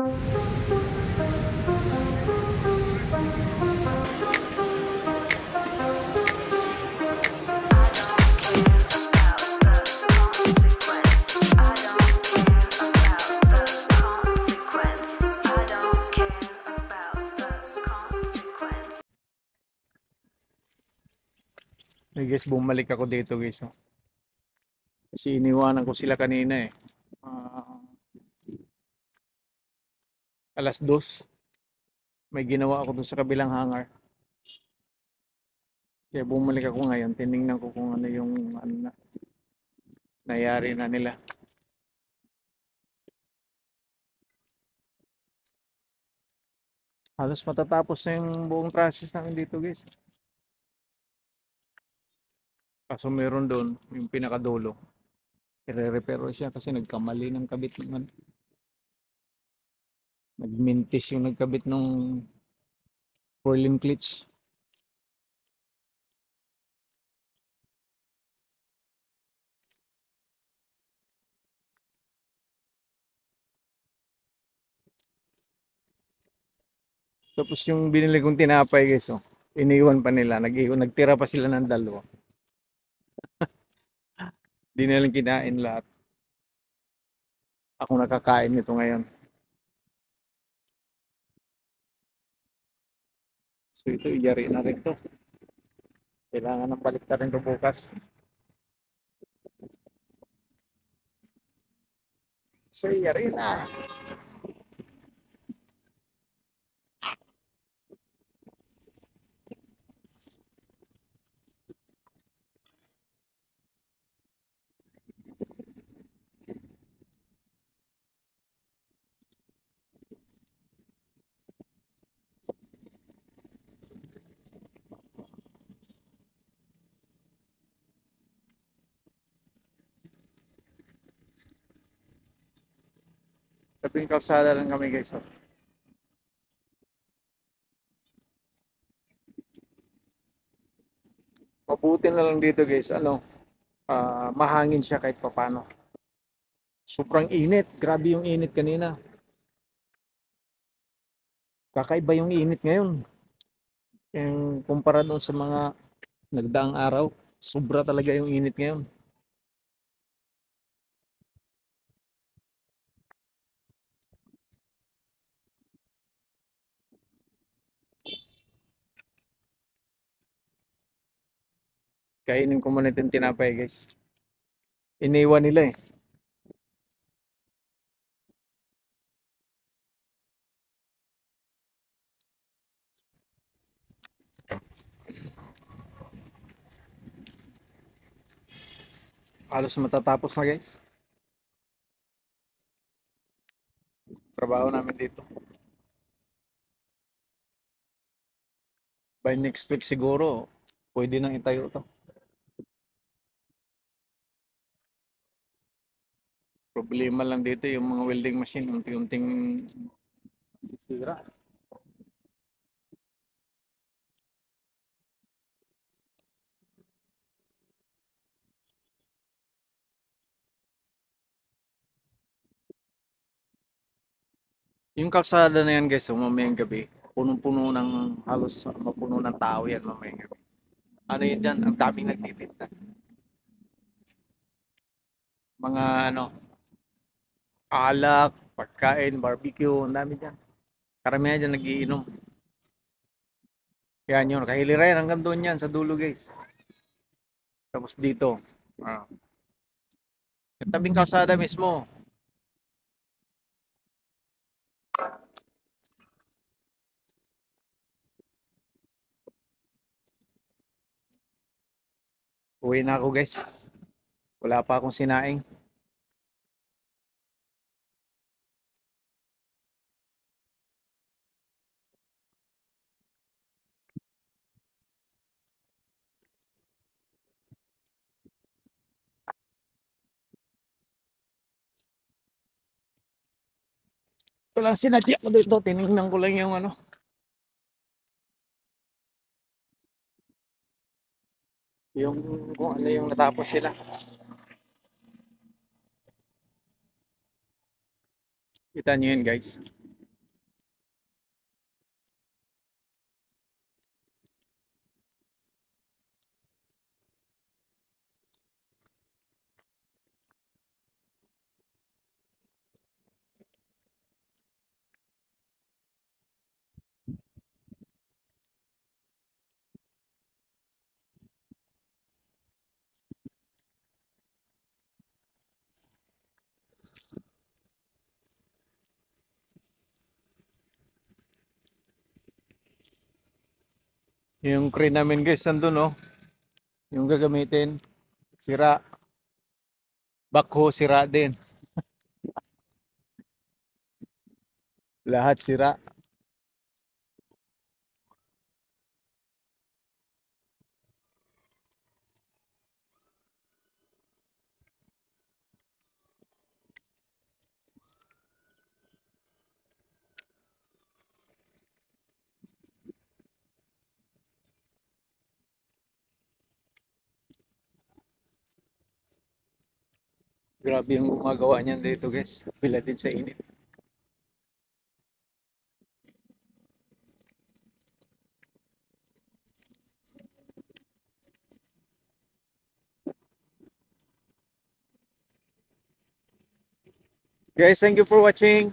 I guess bumalik ako dito guys. Oh. Kasi iniwanan ko sila kanina eh. Ah, alas 2. May ginawa ako dun sa kabilang hangar. Kaya bumalik ako ngayon. Tiningnan ko kung ano yung ano na, nangyari na nila. Halos matatapos na yung buong process namin dito guys. Kaso meron doon, yung pinakadulo. I-re-repair siya kasi nagkamali ng kabit ng ano. Nagmintis yung nagkabit ng Berlin clutch. Tapos yung binili kong tinapay guys, oh, iniwan pa nila. Nagtira pa sila ng dalawa. Di nilang kinain lahat. Ako nakakain nito ngayon. So ito, iyari na rin to. Kailangan ng balik na rin to bukas. So iyari na. Tabing kalsada lang kami guys. Oh. Mabuti na lang dito guys. Ano, mahangin siya kahit papano. Sobrang init. Grabe yung init kanina. Kakaiba yung init ngayon. Yung kumpara doon sa mga nagdaang araw, sobra talaga yung init ngayon. Kainin ko muna itong tinapay guys. Iniwan nila eh. Halos matatapos na guys. Trabaho namin dito. By next week siguro, pwede nang itayo to. Problema lang dito yung mga welding machine, unti-unting sisira. Yung kalsada na yan guys, mamayang gabi, punong-puno ng halos mapuno ng tao yan mamayang gabi. Ano yun dyan? Ang daming nagtitinda. Mga ano, alak, pagkain, barbecue, ang dami dyan. Karamihan dyan nagiinom. Yan yun, kahiliran hanggang doon yan sa dulo guys. Tapos dito, yung tabing kalsada mismo. Uwi na ako guys. Wala pa akong sinaing. Ito lang sinadya ko dito. Tinignan ko lang yung ano. Yung kung ano yung natapos sila. Kita nyo yun guys. Yung crane namin guys, nandun oh. Yung gagamitin, sira. Backhoe, sira din. Lahat sira. Grabe yung gumagawa niyan dito guys. Pila din sa init. Guys, thank you for watching.